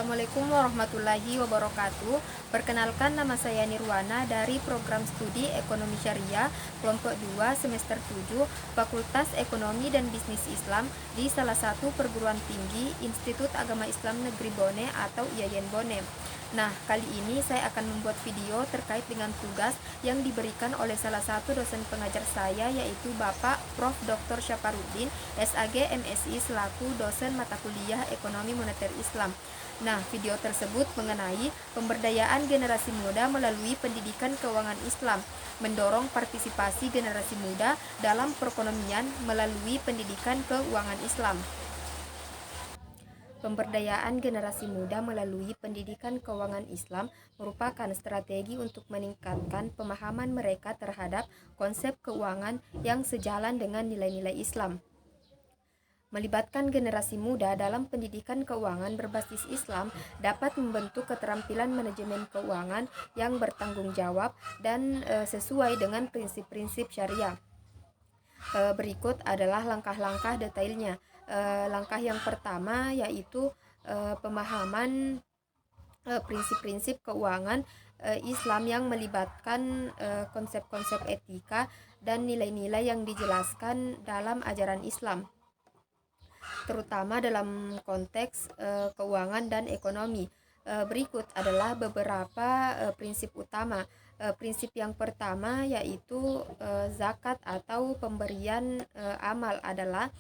Assalamualaikum warahmatullahi wabarakatuh. Perkenalkan, nama saya Nirwana dari program studi Ekonomi Syariah kelompok 2 semester 7 Fakultas Ekonomi dan Bisnis Islam di salah satu perguruan tinggi Institut Agama Islam Negeri Bone atau IAIN Bone. Nah, kali ini saya akan membuat video terkait dengan tugas yang diberikan oleh salah satu dosen pengajar saya, yaitu Bapak Prof. Dr. Syaparuddin, SAG MSI, selaku dosen mata kuliah Ekonomi Moneter Islam. Nah, video tersebut mengenai pemberdayaan generasi muda melalui pendidikan keuangan Islam, mendorong partisipasi generasi muda dalam perekonomian melalui pendidikan keuangan Islam. Pemberdayaan generasi muda melalui pendidikan keuangan Islam merupakan strategi untuk meningkatkan pemahaman mereka terhadap konsep keuangan yang sejalan dengan nilai-nilai Islam. Melibatkan generasi muda dalam pendidikan keuangan berbasis Islam dapat membentuk keterampilan manajemen keuangan yang bertanggung jawab dan sesuai dengan prinsip-prinsip syariah. Berikut adalah langkah-langkah detailnya. Langkah yang pertama yaitu pemahaman prinsip-prinsip keuangan Islam yang melibatkan konsep-konsep etika dan nilai-nilai yang dijelaskan dalam ajaran Islam, terutama dalam konteks keuangan dan ekonomi. Berikut adalah beberapa prinsip utama. Prinsip yang pertama yaitu zakat atau pemberian amal adalah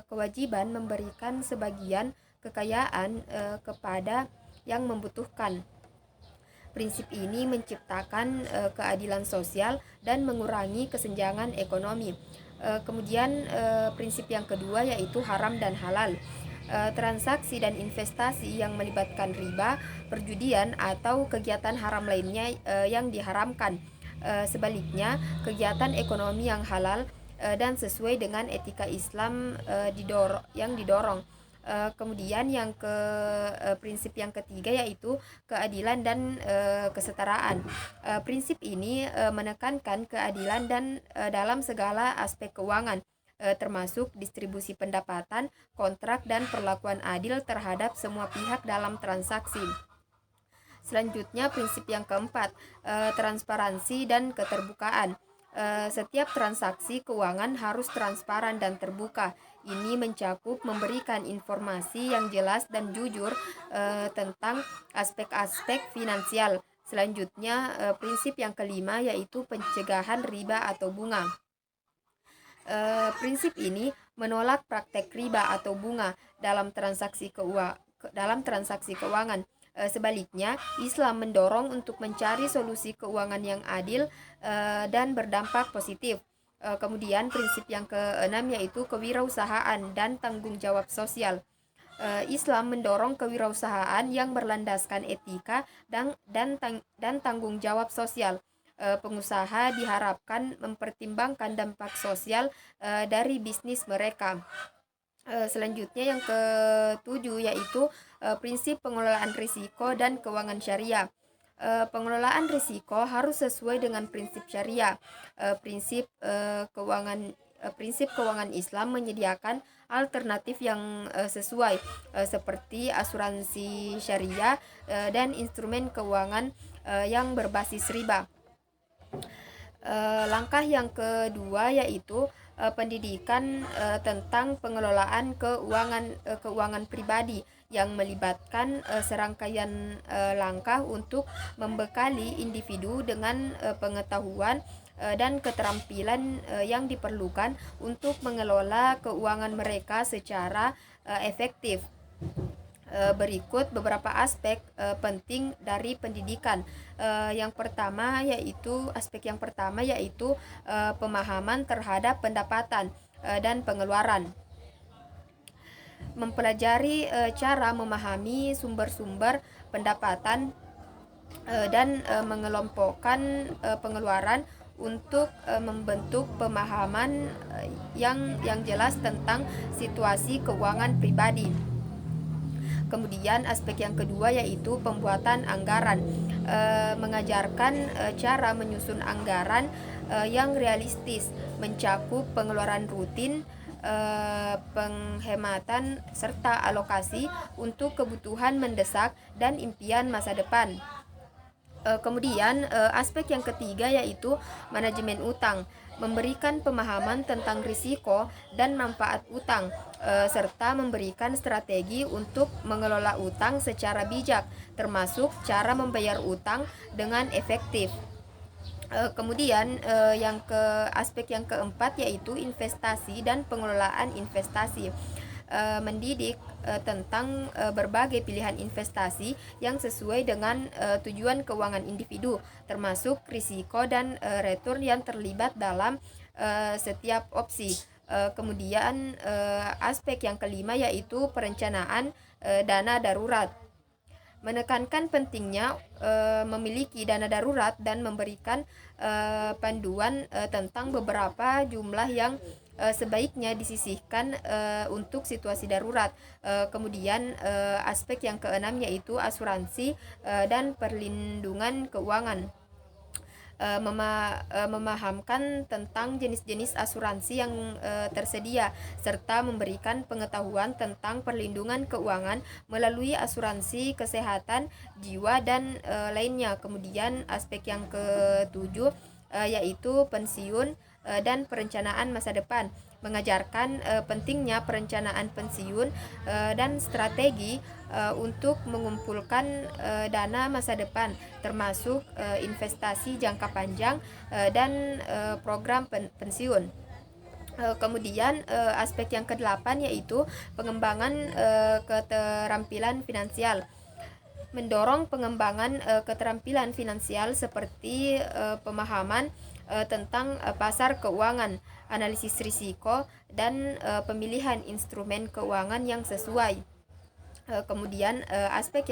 kewajiban memberikan sebagian kekayaan kepada yang membutuhkan. Prinsip ini menciptakan keadilan sosial dan mengurangi kesenjangan ekonomi. Kemudian prinsip yang kedua yaitu haram dan halal. Transaksi dan investasi yang melibatkan riba, perjudian, atau kegiatan haram lainnya yang diharamkan. Sebaliknya, kegiatan ekonomi yang halal dan sesuai dengan etika Islam yang didorong. Kemudian prinsip yang ketiga yaitu keadilan dan kesetaraan. Prinsip ini menekankan keadilan dan dalam segala aspek keuangan, termasuk distribusi pendapatan, kontrak, dan perlakuan adil terhadap semua pihak dalam transaksi. Selanjutnya, prinsip yang keempat, transparansi dan keterbukaan. Setiap transaksi keuangan harus transparan dan terbuka. Ini mencakup memberikan informasi yang jelas dan jujur tentang aspek-aspek finansial. Selanjutnya, prinsip yang kelima yaitu pencegahan riba atau bunga. Prinsip ini menolak praktek riba atau bunga dalam transaksi keuangan. Sebaliknya, Islam mendorong untuk mencari solusi keuangan yang adil dan berdampak positif. Kemudian prinsip yang keenam yaitu kewirausahaan dan tanggung jawab sosial. Islam mendorong kewirausahaan yang berlandaskan etika dan tanggung jawab sosial. Pengusaha diharapkan mempertimbangkan dampak sosial dari bisnis mereka. Selanjutnya yang ketujuh yaitu prinsip pengelolaan risiko dan keuangan syariah. Pengelolaan risiko harus sesuai dengan prinsip syariah. Prinsip keuangan Islam menyediakan alternatif yang sesuai seperti asuransi syariah dan instrumen keuangan yang berbasis riba. Langkah yang kedua yaitu pendidikan tentang pengelolaan keuangan pribadi yang melibatkan serangkaian langkah untuk membekali individu dengan pengetahuan dan keterampilan yang diperlukan untuk mengelola keuangan mereka secara efektif. Berikut beberapa aspek penting dari pendidikan. Aspek yang pertama yaitu pemahaman terhadap pendapatan dan pengeluaran. Mempelajari cara memahami sumber-sumber pendapatan dan mengelompokkan pengeluaran untuk membentuk pemahaman yang jelas tentang situasi keuangan pribadi. Kemudian aspek yang kedua yaitu pembuatan anggaran, mengajarkan cara menyusun anggaran yang realistis, mencakup pengeluaran rutin, penghematan serta alokasi untuk kebutuhan mendesak dan impian masa depan. Kemudian aspek yang ketiga yaitu manajemen utang, memberikan pemahaman tentang risiko dan manfaat utang, serta memberikan strategi untuk mengelola utang secara bijak, termasuk cara membayar utang dengan efektif. Kemudian aspek yang keempat yaitu investasi dan pengelolaan investasi. Mendidik tentang berbagai pilihan investasi yang sesuai dengan tujuan keuangan individu, termasuk risiko dan return yang terlibat dalam setiap opsi. Kemudian aspek yang kelima yaitu perencanaan dana darurat, menekankan pentingnya memiliki dana darurat dan memberikan panduan tentang beberapa jumlah yang sebaiknya disisihkan untuk situasi darurat. Kemudian aspek yang keenam yaitu asuransi dan perlindungan keuangan. Memahamkan tentang jenis-jenis asuransi yang tersedia serta memberikan pengetahuan tentang perlindungan keuangan melalui asuransi kesehatan jiwa dan lainnya. Kemudian aspek yang ketujuh yaitu pensiun dan perencanaan masa depan, mengajarkan pentingnya perencanaan pensiun dan strategi untuk mengumpulkan dana masa depan, termasuk investasi jangka panjang dan program pensiun. Kemudian aspek yang kedelapan yaitu pengembangan keterampilan finansial, mendorong pengembangan keterampilan finansial seperti pemahaman tentang pasar keuangan, analisis risiko, dan pemilihan instrumen keuangan yang sesuai. Kemudian aspek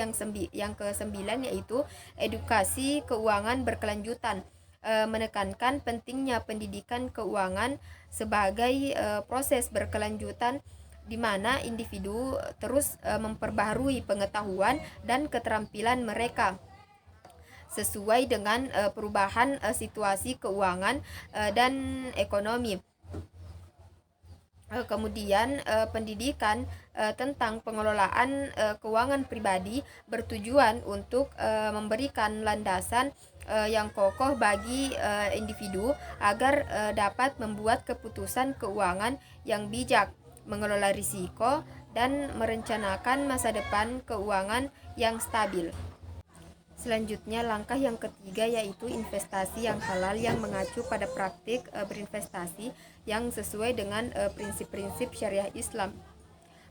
yang kesembilan yaitu edukasi keuangan berkelanjutan, menekankan pentingnya pendidikan keuangan sebagai proses berkelanjutan di mana individu terus memperbaharui pengetahuan dan keterampilan mereka sesuai dengan perubahan situasi keuangan dan ekonomi. Kemudian pendidikan tentang pengelolaan keuangan pribadi bertujuan untuk memberikan landasan yang kokoh bagi individu agar dapat membuat keputusan keuangan yang bijak, mengelola risiko, dan merencanakan masa depan keuangan yang stabil. Selanjutnya, langkah yang ketiga yaitu investasi yang halal yang mengacu pada praktik berinvestasi yang sesuai dengan prinsip-prinsip syariah Islam.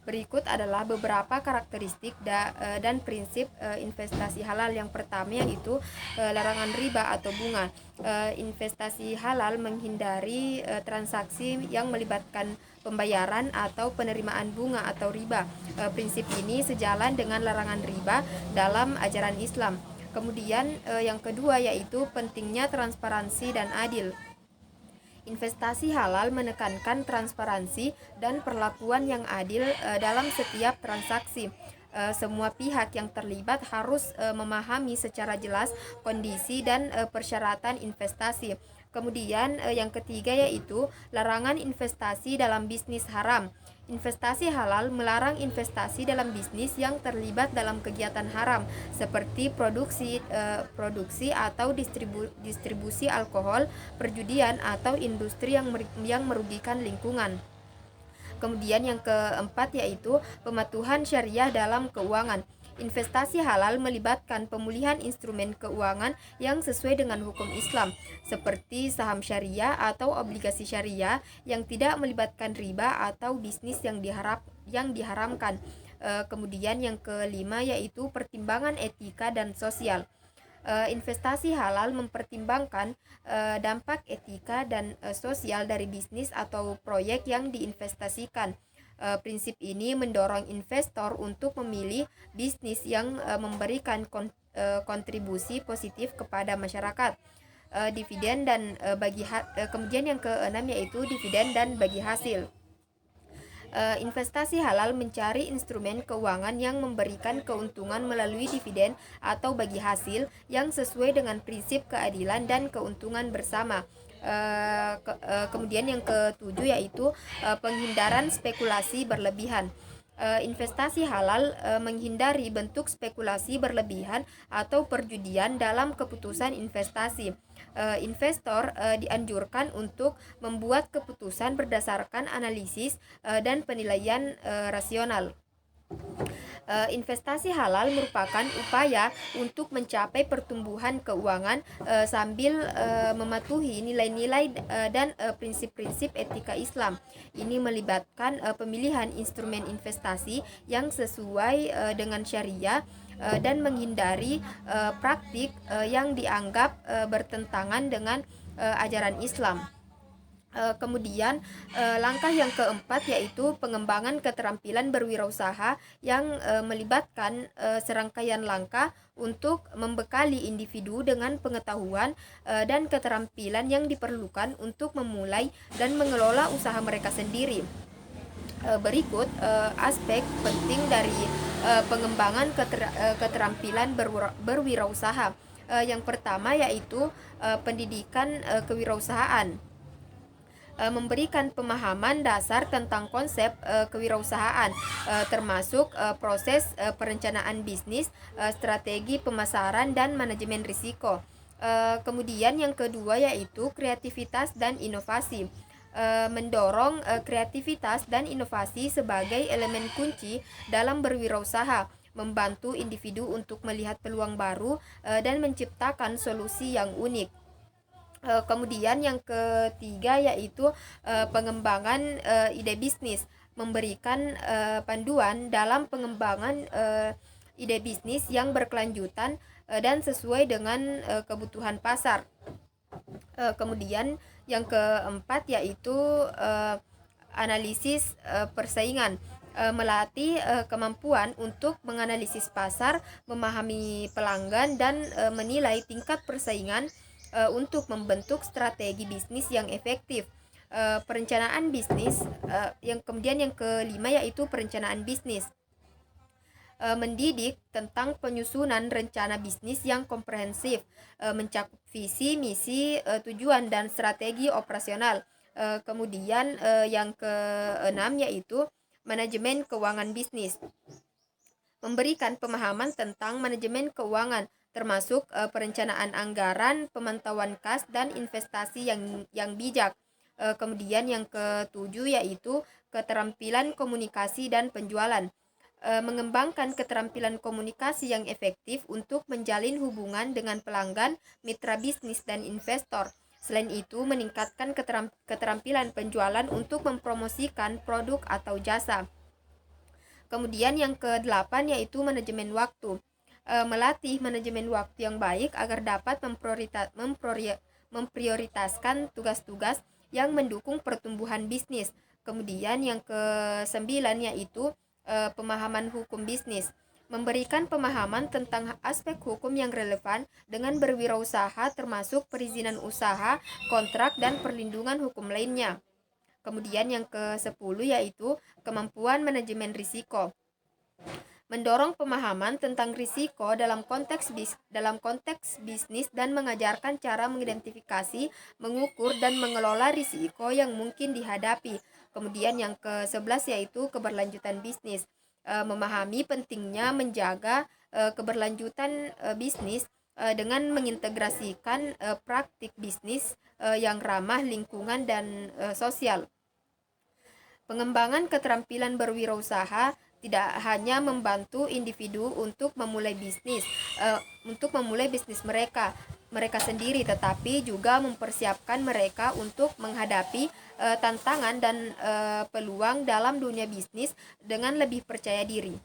Berikut adalah beberapa karakteristik dan prinsip investasi halal. Yang pertama yaitu larangan riba atau bunga. Investasi halal menghindari transaksi yang melibatkan pembayaran atau penerimaan bunga atau riba. Prinsip ini sejalan dengan larangan riba dalam ajaran Islam. Kemudian yang kedua yaitu pentingnya transparansi dan adil. Investasi halal menekankan transparansi dan perlakuan yang adil dalam setiap transaksi. Semua pihak yang terlibat harus memahami secara jelas kondisi dan persyaratan investasi. Kemudian yang ketiga yaitu larangan investasi dalam bisnis haram. Investasi halal melarang investasi dalam bisnis yang terlibat dalam kegiatan haram seperti produksi atau distribusi alkohol, perjudian, atau industri yang merugikan lingkungan. Kemudian yang keempat yaitu pematuhan syariah dalam keuangan. Investasi halal melibatkan pemulihan instrumen keuangan yang sesuai dengan hukum Islam, seperti saham syariah atau obligasi syariah yang tidak melibatkan riba atau bisnis yang diharamkan. Kemudian yang kelima yaitu pertimbangan etika dan sosial. Investasi halal mempertimbangkan dampak etika dan sosial dari bisnis atau proyek yang diinvestasikan. Prinsip ini mendorong investor untuk memilih bisnis yang memberikan kontribusi positif kepada masyarakat. Dividen dan kemudian yang keenam yaitu dividen dan bagi hasil. Investasi halal mencari instrumen keuangan yang memberikan keuntungan melalui dividen atau bagi hasil yang sesuai dengan prinsip keadilan dan keuntungan bersama. Kemudian yang ketujuh yaitu penghindaran spekulasi berlebihan. Investasi halal menghindari bentuk spekulasi berlebihan atau perjudian dalam keputusan investasi. Investor dianjurkan untuk membuat keputusan berdasarkan analisis dan penilaian rasional. Investasi halal merupakan upaya untuk mencapai pertumbuhan keuangan sambil mematuhi nilai-nilai dan prinsip-prinsip etika Islam. Ini melibatkan pemilihan instrumen investasi yang sesuai dengan syariah dan menghindari praktik yang dianggap bertentangan dengan ajaran Islam. Kemudian langkah yang keempat yaitu pengembangan keterampilan berwirausaha yang melibatkan serangkaian langkah untuk membekali individu dengan pengetahuan dan keterampilan yang diperlukan untuk memulai dan mengelola usaha mereka sendiri. Berikut aspek penting dari pengembangan keterampilan berwirausaha. Yang pertama yaitu pendidikan kewirausahaan. Memberikan pemahaman dasar tentang konsep kewirausahaan, termasuk proses perencanaan bisnis, strategi pemasaran, dan manajemen risiko. Kemudian yang kedua yaitu kreativitas dan inovasi. Mendorong kreativitas dan inovasi sebagai elemen kunci dalam berwirausaha, membantu individu untuk melihat peluang baru dan menciptakan solusi yang unik. Kemudian yang ketiga yaitu pengembangan ide bisnis, memberikan panduan dalam pengembangan ide bisnis yang berkelanjutan dan sesuai dengan kebutuhan pasar. Kemudian yang keempat yaitu analisis persaingan, melatih kemampuan untuk menganalisis pasar, memahami pelanggan, dan menilai tingkat persaingan untuk membentuk strategi bisnis yang efektif. Perencanaan bisnis, kemudian yang kelima yaitu perencanaan bisnis. Mendidik tentang penyusunan rencana bisnis yang komprehensif, mencakup visi, misi, tujuan, dan strategi operasional. Kemudian yang keenam yaitu manajemen keuangan bisnis. Memberikan pemahaman tentang manajemen keuangan, termasuk perencanaan anggaran, pemantauan kas, dan investasi yang bijak. Kemudian yang ketujuh yaitu keterampilan komunikasi dan penjualan. Mengembangkan keterampilan komunikasi yang efektif untuk menjalin hubungan dengan pelanggan, mitra bisnis, dan investor. Selain itu, meningkatkan keterampilan penjualan untuk mempromosikan produk atau jasa. Kemudian yang kedelapan yaitu manajemen waktu. Melatih manajemen waktu yang baik agar dapat memprioritaskan tugas-tugas yang mendukung pertumbuhan bisnis. Kemudian yang kesembilan yaitu pemahaman hukum bisnis. Memberikan pemahaman tentang aspek hukum yang relevan dengan berwirausaha, termasuk perizinan usaha, kontrak, dan perlindungan hukum lainnya. Kemudian yang ke-10 yaitu kemampuan manajemen risiko. Mendorong pemahaman tentang risiko dalam konteks bisnis dan mengajarkan cara mengidentifikasi, mengukur, dan mengelola risiko yang mungkin dihadapi. Kemudian yang ke-11 yaitu keberlanjutan bisnis. Memahami pentingnya menjaga keberlanjutan bisnis dengan mengintegrasikan praktik bisnis yang ramah lingkungan dan sosial. Pengembangan keterampilan berwirausaha tidak hanya membantu individu untuk memulai bisnis mereka sendiri, tetapi juga mempersiapkan mereka untuk menghadapi tantangan dan peluang dalam dunia bisnis dengan lebih percaya diri.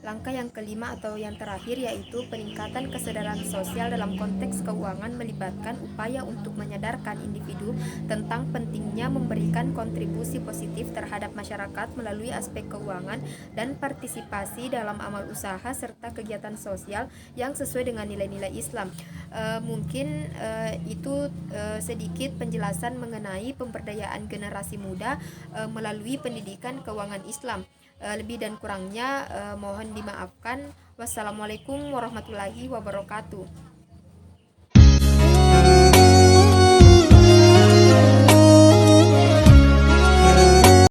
Langkah yang kelima atau yang terakhir yaitu peningkatan kesadaran sosial dalam konteks keuangan, melibatkan upaya untuk menyadarkan individu tentang pentingnya memberikan kontribusi positif terhadap masyarakat melalui aspek keuangan dan partisipasi dalam amal usaha serta kegiatan sosial yang sesuai dengan nilai-nilai Islam. Mungkin itu sedikit penjelasan mengenai pemberdayaan generasi muda melalui pendidikan keuangan Islam. Lebih dan kurangnya mohon dimaafkan. Wassalamualaikum warahmatullahi wabarakatuh.